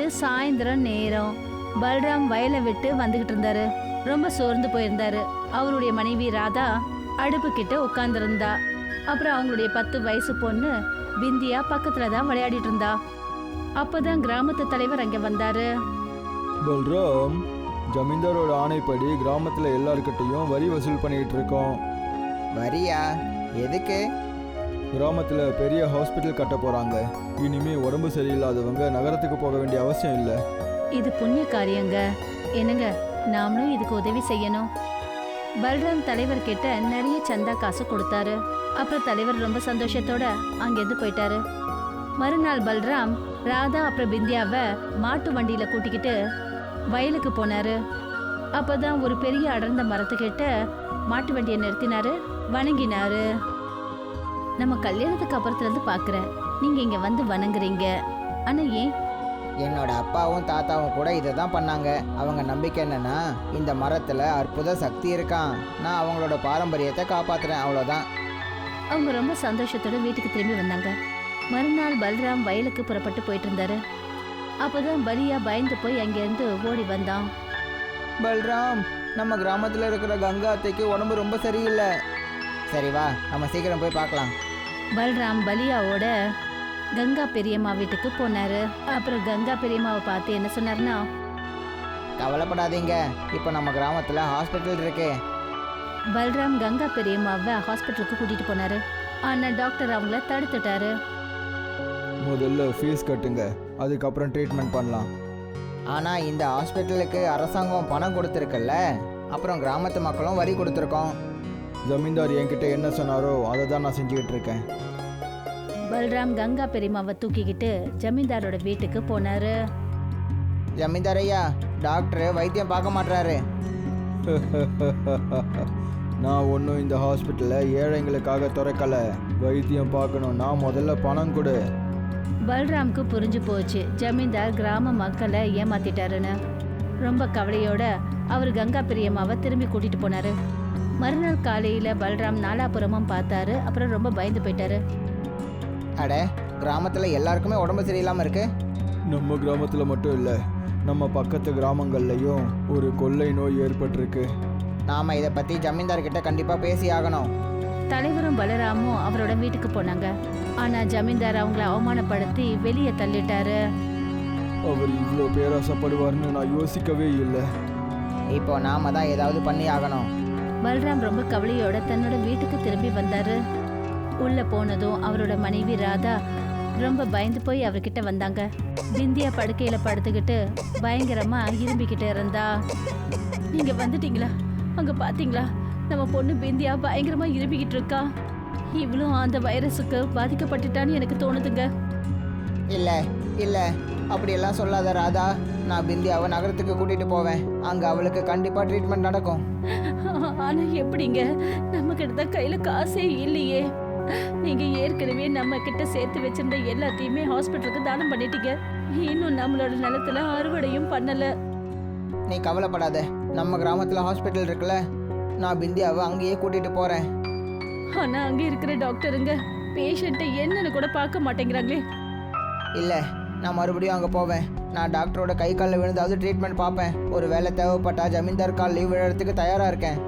அது சாயந்தரம் நேரம். பல்ராம் வயலை விட்டு வந்துகிட்டு இருந்தாரு. ரொம்ப சோர்ந்து போயிருந்தாரு. அவருடைய மனைவி ராதா அடுப்பு கிட்ட உட்கார்ந்திருந்தா. அப்புறம் அவங்களுடைய 10 வயசு பொண்ணு பிந்தியா பக்கத்துல தான் விளையாடிட்டு இருந்தா. அப்பதான் கிராமத்து தலைவர் அங்க வந்தாரு. பல்ராம், ஜமீன்தாரோட ஆணைப்படி கிராமத்தில் எல்லாருக்கிட்டையும் வரி வசூல் பண்ணிட்டு இருக்கோம். வரியா? எதுக்கு? கிராமத்தில் பெரிய ஹாஸ்பிட்டல் கட்ட போகிறாங்க. இனிமே உடம்பு சரியில்லாதவங்க நகரத்துக்கு போக வேண்டிய அவசியம் இல்லை. இது புண்ணிய காரியங்க. என்னங்க, நாமளும் இதுக்கு உதவி செய்யணும். பல்ராம் தலைவர் கிட்ட நிறைய சந்தா காசு கொடுத்தாரு. அப்புறம் தலைவர் ரொம்ப சந்தோஷத்தோட அங்கிருந்து போயிட்டாரு. மறுநாள் பல்ராம் ராதா அப்புறம் பிந்தியாவை மாட்டு வண்டியில கூட்டிக்கிட்டு வயலுக்கு போனாரு. அப்பதான் ஒரு பெரிய அடர்ந்த மரத்துக்கிட்ட மாட்டு வண்டியை நிறுத்தினாரு, வணங்கினாரு. நம்ம கல்யாணத்துக்கு அப்புறத்துல இருந்து பாக்குறேன், நீங்க இங்க வந்து வணங்குறீங்க. ஆனா ஏன்? என்னோட அப்பாவும் தாத்தாவும் கூட இதை தான் பண்ணாங்க. அவங்க நம்பிக்கை என்னன்னா, இந்த மரத்தில் அற்புத சக்தி இருக்கான், நான் அவங்களோட பாரம்பரியத்தை காப்பாத்துறேன், அவ்வளோதான். அவங்க ரொம்ப சந்தோஷத்தோட வீட்டுக்கு திரும்பி வந்தாங்க. மறுநாள் பல்ராம் வயலுக்கு புறப்பட்டு போயிட்டு இருந்தாரு. அப்பதான் பலியா பயந்து போய் அங்கிருந்து ஓடி வந்தான். பல்ராம், நம்ம கிராமத்தில் இருக்கிற கங்கா அத்தைக்கு உடம்பு ரொம்ப சரியில்லை. சரி வா, நம்ம சீக்கிரம் போய் பார்க்கலாம். பல்ராம் பலியாவோட கங்கா பெரியம்மா வீட்டுக்கு போனாரு. அப்புறம் கங்கா பெரியம்மாவை பார்த்து என்ன சொன்னார்னா, கவலைப்படாதீங்க, இப்போ நம்ம கிராமத்தில் ஹாஸ்பிட்டல் இருக்கு. பல்ராம் கங்கா பெரியம்மாவை ஹாஸ்பிட்டலுக்கு கூட்டிட்டு போனாரு. ஆனா டாக்டர் அவங்கள தடுத்துட்டாரு. முதல்ல ஃபீஸ் கட்டுங்க, அதுக்கப்புறம் ட்ரீட்மெண்ட் பண்ணலாம். ஆனால் இந்த ஹாஸ்பிட்டலுக்கு அரசாங்கம் பணம் கொடுத்துருக்குல்ல, அப்புறம் கிராமத்து மக்களும் வரி கொடுத்துருக்கோம். ஜமீன்தார் என்கிட்ட என்ன சொன்னாரோ அதை தான் நான் செஞ்சுக்கிட்டு இருக்கேன். பல்ராம் கங்கா பெரியம்மாவை தூக்கிக்கிட்டு ஜமீன்தாரோட வீட்டுக்கு போனாரு. ஜமீன்தார் ஐயா, டாக்டர் வைத்தியம் பார்க்க மாட்டாரு. நான் ஒன்றும் இந்த ஹாஸ்பிட்டலை ஏழைங்களுக்காக திறக்கலை. வைத்தியம் பார்க்கணும்னா முதல்ல பணம் கொடு. பல்ராம்க்கு புரிஞ்சு போச்சு ஜமீன்தார் கிராம மக்களை ஏமாத்திட்டாருன்னு. ரொம்ப கவலையோட அவர் கங்கா பெரியம்மாவை திரும்பி கூட்டிட்டு போனாரு. மறுநாள் காலையில பல்ராம் நாலாபுரமும் பார்த்தாரு. அப்புறம் ரொம்ப பயந்து போயிட்டாரு. அட, கிராமத்தில் எல்லாருக்குமே உடம்பு சரியில்லாமல் இருக்கு. நம்ம கிராமத்தில் மட்டும் இல்லை, நம்ம பக்கத்து கிராமங்கள்லையும் ஒரு கொள்ளை நோய் ஏற்பட்டிருக்கு. நாம் இதை பற்றி ஜமீன்தார்கிட்ட கண்டிப்பாக பேசி ஆகணும். தலைவரும் பலராமும் அவரோட வீட்டுக்கு போனாங்க. ஆனா ஜமீன்தார் அவங்கள அவமானப்படுத்தி வெளியே தள்ளிட்டாரு. அவர் இவ்வளோ பேராசப்படுவார்னு நான் யோசிக்கவே இல்லை. இப்போ நாம தான் ஏதாவது பண்ணி ஆகணும். பல்ராம் ரொம்ப கவலையோட தன்னோட வீட்டுக்கு திரும்பி வந்தாரு. உள்ள போனதும் அவரோட மனைவி ராதா ரொம்ப பயந்து போய் அவர்கிட்ட வந்தாங்க. பிந்தியா படுக்கையில படுத்துக்கிட்டு பயங்கரமா இரும்பிக்கிட்டு இருந்தா. நீங்க வந்துட்டீங்களா? அங்க பாத்தீங்களா, நம்ம பொண்ணு பிந்தியா பயங்கரமா இரும்பிக்கிட்டு இருக்கா. இவளும் அந்த வைரஸுக்கு பாதிக்கப்பட்டுட்டான்னு எனக்கு தோணுதுங்க. இல்லை இல்லை, அப்படியெல்லாம் சொல்லாத ராதா. நான் பிந்தியாவை நகரத்துக்கு கூட்டிகிட்டு போவேன். அங்கே அவளுக்கு கண்டிப்பாக ட்ரீட்மெண்ட் நடக்கும். ஆனா எப்படிங்க? நம்ம கிட்ட தான் கையில காசே இல்லையே. நீங்க ஏற்கனவே நம்ம கிட்ட சேர்த்து வச்சிருந்த எல்லாத்தையுமே ஹாஸ்பிட்டலுக்கு தானம் பண்ணிட்டீங்க. இன்னும் நம்மளோட நிலத்துல அறுவடையும் பண்ணல. நீ கவலைப்படாத, நம்ம கிராமத்தில் ஹாஸ்பிட்டல் இருக்குல்ல, நான் பிந்தியாவை அங்கேயே கூட்டிகிட்டு போகிறேன். ஆனா அங்க இருக்கிற டாக்டருங்க பேஷண்ட்டை என்னன்னு கூட பார்க்க மாட்டேங்கிறாங்களே. இல்லை, நான் மறுபடியும் அங்கே போவேன். நான் டாக்டரோட கை காலில் விழுந்தாவது ட்ரீட்மெண்ட் பார்ப்பேன். ஒரு வேலை தேவைப்பட்டா ஜமீன்தார் கால் லீவ் விழுறதுக்கு தயாராக இருக்கேன்.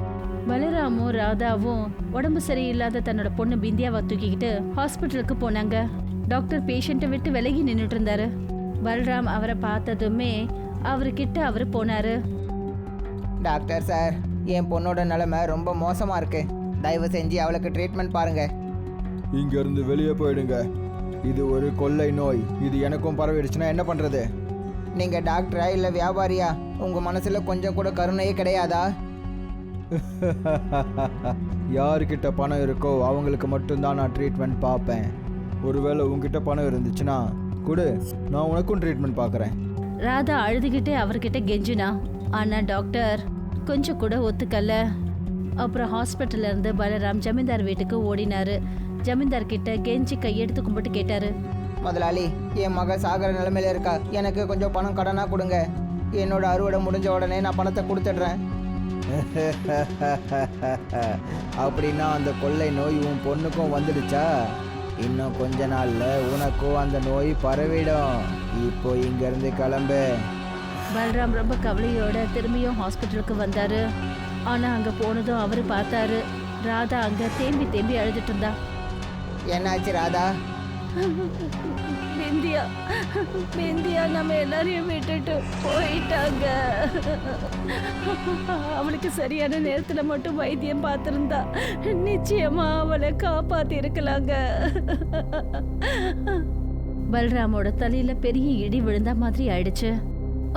பலராமும் ராதாவும் உடம்பு சரியில்லாத தன்னோட பொண்ணு பிந்தியாவை தூக்கிக்கிட்டு ஹாஸ்பிட்டலுக்கு போனாங்க. டாக்டர் பேஷண்ட்டை விட்டு விலகி நின்றுட்டு இருந்தாரு. பல்ராம் அவரை பார்த்ததுமே அவர்கிட்ட அவர் போனாரு. டாக்டர் சார், என் பொண்ணோட நிலைமை ரொம்ப மோசமாக இருக்கு. தயவு செஞ்சு அவளுக்கு ட்ரீட்மெண்ட் பாருங்க. இங்கேருந்து வெளியே போயிடுங்க. இது ஒரு கொள்ளை நோய். இது எனக்கும் பரவிடுச்சுன்னா என்ன பண்ணுறது? நீங்கள் டாக்டரா இல்லை வியாபாரியா? உங்கள் மனசில் கொஞ்சம் கூட கருணையே கிடையாதா? யாருக்கிட்ட பணம் இருக்கோ அவங்களுக்கு மட்டும்தான் நான் ட்ரீட்மெண்ட் பார்ப்பேன். ஒருவேளை உங்ககிட்ட பணம் இருந்துச்சுன்னா கொடு, நான் உனக்கும் ட்ரீட்மெண்ட் பார்க்குறேன். ராதா அழுதுகிட்டே அவர்கிட்ட கெஞ்சினா. ஆனா டாக்டர் கொஞ்சம் கூட ஒத்துக்கல. அப்புறம் ஹாஸ்பிட்டல்ல இருந்து பலராம் ஜமீன்தார் வீட்டுக்கு ஓடினாரு. ஜமீன்தார் கிட்ட கெஞ்சி கையெடுத்து கும்பிட்டு கேட்டாரு. முதலாளி, என் மக சாகர நிலைமையில இருக்கா. எனக்கு கொஞ்சம் பணம் கடனாக கொடுங்க. என்னோட அறுவடை முடிஞ்ச உடனே நான் பணத்தை கொடுத்துட்றேன். அப்படின்னா அந்த கொள்ளை நோய் உன் பொண்ணுக்கும் வந்துடுச்சா? இன்னும் கொஞ்ச நாள்ல உனக்கும் அந்த நோய் பரவிடும். இப்போ இங்கேருந்து கிளம்பு. பல்ராம் ரொம்ப கவலையோட திரும்பியும் ஹாஸ்பிட்டலுக்கு வந்தாரு. ஆனா அங்க போனதும் அவரு பார்த்தாரு, ராதா அங்க தேம்பி தேம்பி அழுதுட்டு இருந்தா. என்னாச்சு ராதா? பிந்தியா பிந்தியா நம்ம எல்லாரையும் விட்டுட்டு போயிட்டாங்க. அவளுக்கு சரியான நேரத்துல மட்டும் வைத்தியம் பார்த்திருந்தா நிச்சயமா அவளை காப்பாத்தி இருக்கலாங்க. பல்ராமோட தலையில பெரிய இடி விழுந்த மாதிரி ஆயிடுச்சு.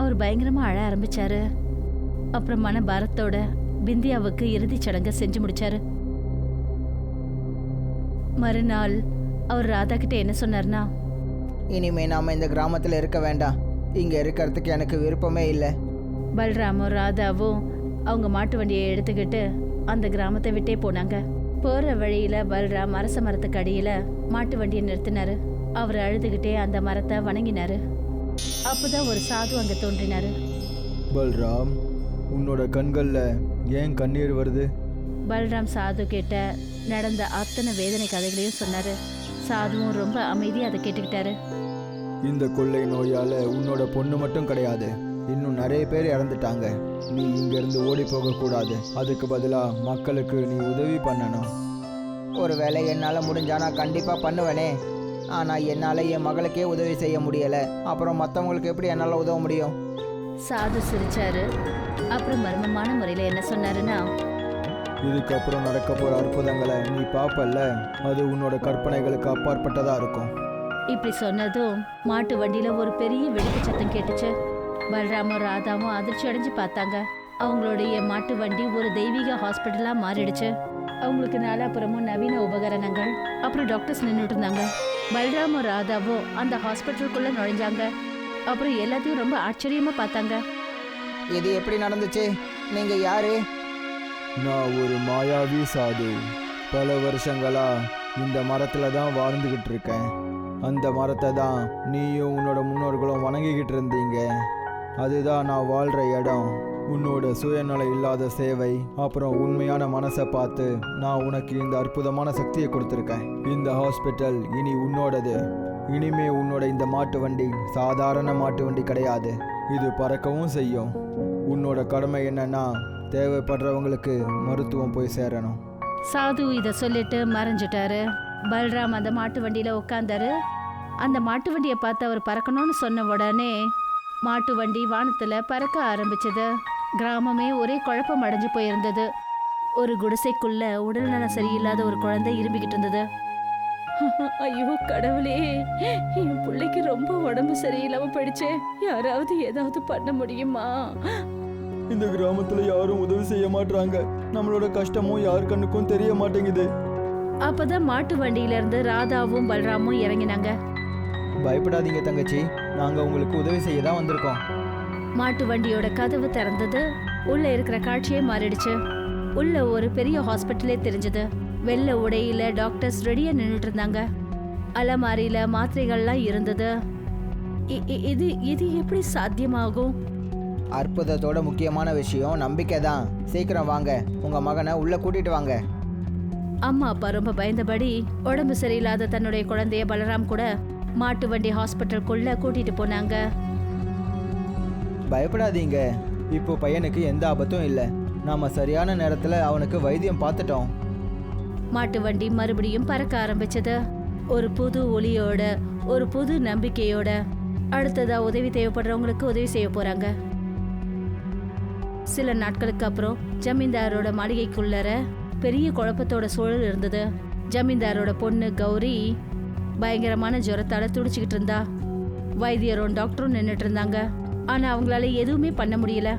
அவர் பயங்கரமா அழ ஆரம்பிச்சாரு. அப்புறம் மனபாரத்தோட பிந்தியாவுக்கு இறுதிச் சடங்கை செஞ்சு முடிச்சாரு. மறுநாள் அவர் ராதா கிட்ட என்ன சொன்னார்னா, இனிமே நாம இந்த கிராமத்தில் இருக்க வேண்டாம். இங்க இருக்கிறதுக்கு எனக்கு விருப்பமே இல்லை. பல்ராமும் ராதாவும் அவங்க மாட்டு வண்டியை எடுத்துக்கிட்டு அந்த கிராமத்தை விட்டே போனாங்க. போற வழியில பல்ராம் அரச மரத்துக்கு அடியில மாட்டு வண்டியை நிறுத்தினாரு. அவர் அழுதுகிட்டே அந்த மரத்தை வணங்கினாரு. அப்பதான் ஒரு சாது அங்க தோன்றினாரு. பல்ராம், உன்னோட கண்கள்ல ஏன் கண்ணீர் வருது? பல்ராம் சாது கிட்ட நடந்த அத்தனை வேதனை கதைகளையும் சொன்னாரு. சாதுவும் ரொம்ப அமைதியா அதை கேட்டுக்கிட்டாரு. இந்த கொள்ளை நோயால உன்னோட பொண்ணு மட்டும் கிடையாது, இன்னும் நிறைய பேர் இறந்துட்டாங்க. நீ இங்கிருந்து ஓடி போகக்கூடாது. அதுக்கு பதிலாக மக்களுக்கு நீ உதவி பண்ணணும். ஒருவேளை என்னால் முடிஞ்சா நான் கண்டிப்பாக பண்ணுவேனே. ஆனால் என்னால் என் மகளுக்கே உதவி செய்ய முடியலை. அப்புறம் மற்றவங்களுக்கு எப்படி என்னால் உதவ முடியும்? சாது சிரிச்சாரு. அப்புறம் மர்மமான முறையில் என்ன சொன்னாருன்னா, இதுக்கப்புறம் நடக்க போகிற அற்புதங்களை நீ பார்ப்பல்ல, அது உன்னோட கற்பனைகளுக்கு அப்பாற்பட்டதாக இருக்கும். இப்படி சொன்னதும் மாட்டு வண்டியில ஒரு பெரிய வெடிப்பு சத்தம் கேட்டுச்சு. பல்ராமும் ராதாவும் அதிர்ச்சி அடைஞ்சு பார்த்தாங்க. அவங்களுடைய மாட்டு வண்டி ஒரு தெய்வீக ஹாஸ்பிட்டலா மாறிடுச்சு. அவங்களுக்கு நாலாப்புறமும் நவீன உபகரணங்கள் அப்புறம் டாக்டர்ஸ் நின்றுட்டு இருந்தாங்க. பல்ராமும் ராதாவும் அந்த ஹாஸ்பிட்டலுக்குள்ள நுழைஞ்சாங்க. அப்புறம் எல்லாத்தையும் ரொம்ப ஆச்சரியமா பார்த்தாங்க. இது எப்படி நடந்துச்சு? நீங்கள் யாரு? நான் ஒரு மாயாவி சாது. பல வருஷங்களா இந்த மரத்தில் தான் வாழ்ந்துக்கிட்டு இருக்கேன். அந்த மரத்தை தான் நீயும் உன்னோட முன்னோர்களும் வணங்கிக்கிட்டு இருந்தீங்க. அதுதான் நான் வாழ்கிற இடம். உன்னோட சுயநல இல்லாத சேவை அப்புறம் உண்மையான மனசை பார்த்து நான் உனக்கு இந்த அற்புதமான சக்தியை கொடுத்துருக்கேன். இந்த ஹாஸ்பிட்டல் இனி உன்னோடது. இனிமே உன்னோட இந்த மாட்டு வண்டி சாதாரண மாட்டு வண்டி கிடையாது. இது பறக்கவும் செய்யும். உன்னோட கடமை என்னன்னா தேவைப்படுறவங்களுக்கு மருத்துவம் போய் சேரணும். சாது இதை சொல்லிட்டு மறைஞ்சிட்டாரு. பல்ராம் அந்த மாட்டு வண்டியில உட்காந்தாரு. அந்த மாட்டு வண்டியை பார்த்து அவர் பறக்கணும்னு சொன்ன உடனே மாட்டு வண்டி வானத்துல பறக்க ஆரம்பிச்சது. கிராமமே ஒரே குழப்பம் அடைஞ்சு போயிருந்தது. ஒரு குடிசைக்குள்ள உடல்நலம் சரியில்லாத ஒரு குழந்தை இரும்பிக்கிட்டு இருந்தது. ஐயோ கடவுளே, என் பிள்ளைக்கு ரொம்ப உடம்பு சரியில்லாம போயிடுச்சே. யாராவது ஏதாவது பண்ண முடியுமா? இந்த கிராமத்துல யாரும் உதவி செய்ய மாட்டாங்க. நம்மளோட கஷ்டமும் யார் கண்ணுக்கும் தெரிய மாட்டேங்குது. அப்பதான் மாட்டு வண்டியில இருந்து ராதாவும் பல்ராமும் இறங்கினாங்க. பயப்படாதீங்க தங்கச்சி, நாங்க உங்களுக்கு உதவி செய்ய தான் வந்திருக்கோம். மாட்டு வண்டியோட கதவு திறந்தது. உள்ள இருக்கிற காட்சியே மாறிடுச்சு. உள்ள ஒரு பெரிய ஹாஸ்பிட்டலே தெரிஞ்சது. வெள்ளை உடையில டாக்டர்ஸ் ரெடியா நின்றுட்டு இருந்தாங்க. அலமாரியில மாத்திரைகள்லாம் இருந்தது. இது இது எப்படி சாத்தியமாகும்? அற்புதத்தோட முக்கியமான விஷயம் நம்பிக்கை தான். சீக்கிரம் வாங்க, உங்க மகனை உள்ள கூட்டிட்டு வாங்க. அம்மா அப்பா ரொம்ப பயந்தபடி உடம்பு சரியில்லாத தன்னுடைய குழந்தைய பலராம் கூட மாட்டு வண்டி ஹாஸ்பிட்டலுக்குள்ள கூட்டிட்டு போனாங்க. பயப்படாதீங்க, இப்போ பையனுக்கு எந்த ஆபத்தும் இல்லை. நாம சரியான நேரத்துல அவனுக்கு வைத்தியம் பார்த்துட்டோம். மாட்டு வண்டி மறுபடியும் பறக்க ஆரம்பிச்சது. ஒரு புது ஒளியோட, ஒரு புது நம்பிக்கையோட. அடுத்ததா உதவி தேவைப்படுறவங்களுக்கு உதவி செய்ய போறாங்க. சில நாட்களுக்கு அப்புறம் ஜமீன்தாரோட மாளிகைக்குள்ளர பெரிய குழப்பத்தோட சூழல் இருந்தது. ஜமீன்தாரோட பொண்ணு கௌரி பயங்கரமான ஜுரத்தால துடிச்சுக்கிட்டு இருந்தா. வைத்தியரும் டாக்டரும் நின்றுட்டு இருந்தாங்க. ஆனா அவங்களால எதுவுமே பண்ண முடியல.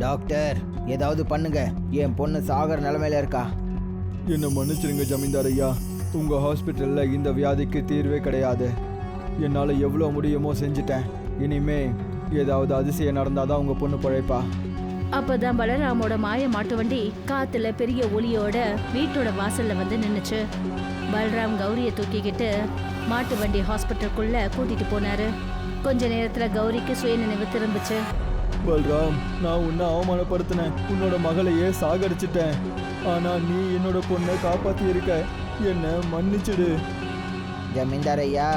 டாக்டர், ஏதாவது பண்ணுங்க, என் பொண்ணு சாகர நிலைமையில இருக்கா. என்ன மன்னிச்சிருங்க ஜமீன்தார் ஐயா, உங்க ஹாஸ்பிட்டல்ல இந்த வியாதிக்கு தீர்வே கிடையாது. என்னால் எவ்வளோ முடியுமோ செஞ்சுட்டேன். இனிமே ஏதாவது அதிசயம் நடந்தாதான் உங்க பொண்ணு பழைப்பா. அப்பதான் பலராமோட மாய மாட்டு வண்டி காத்துல பெரிய ஒளியோட வீட்டோட வாசல்ல வந்து நின்னுச்சு. பல்ராம் கௌரிய தூக்கிக்கிட்டு மாட்டு வண்டி ஹாஸ்பிட்டலுக்குள்ள கூட்டிட்டு போனாரு. கொஞ்ச நேரத்துல கௌரிக்கு சுயநினைவு திரும்பிச்சு. பல்ராம், நான் உன்னை அவமானப்படுத்தினேன், உன்னோட மகளையே சாகடிச்சிட்டேன். ஆனா நீ என்னோட பொண்ணை காப்பாத்தி இருக்க, என்ன மன்னிச்சிடு. ஜமீன்தார் ஐயா,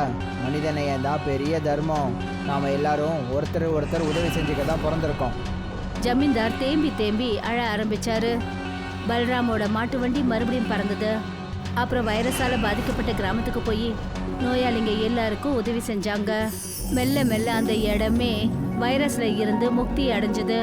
மனிதநேயம் தான் பெரிய தர்மம். நாம் எல்லாரும் ஒருத்தர் ஒருத்தர் உதவி செஞ்சுக்க தான் பிறந்திருக்கோம். ஜமீன்தார் தேம்பி தேம்பி அழ ஆரம்பிச்சாரு. பல்ராமோட மாட்டு வண்டி மறுபடியும் பறந்தது. அப்புறம் வைரஸால பாதிக்கப்பட்ட கிராமத்துக்கு போய் நோயாளிங்க எல்லாருக்கும் உதவி செஞ்சாங்க. மெல்ல மெல்ல அந்த இடமே வைரஸ்ல இருந்து முக்தி அடைஞ்சது.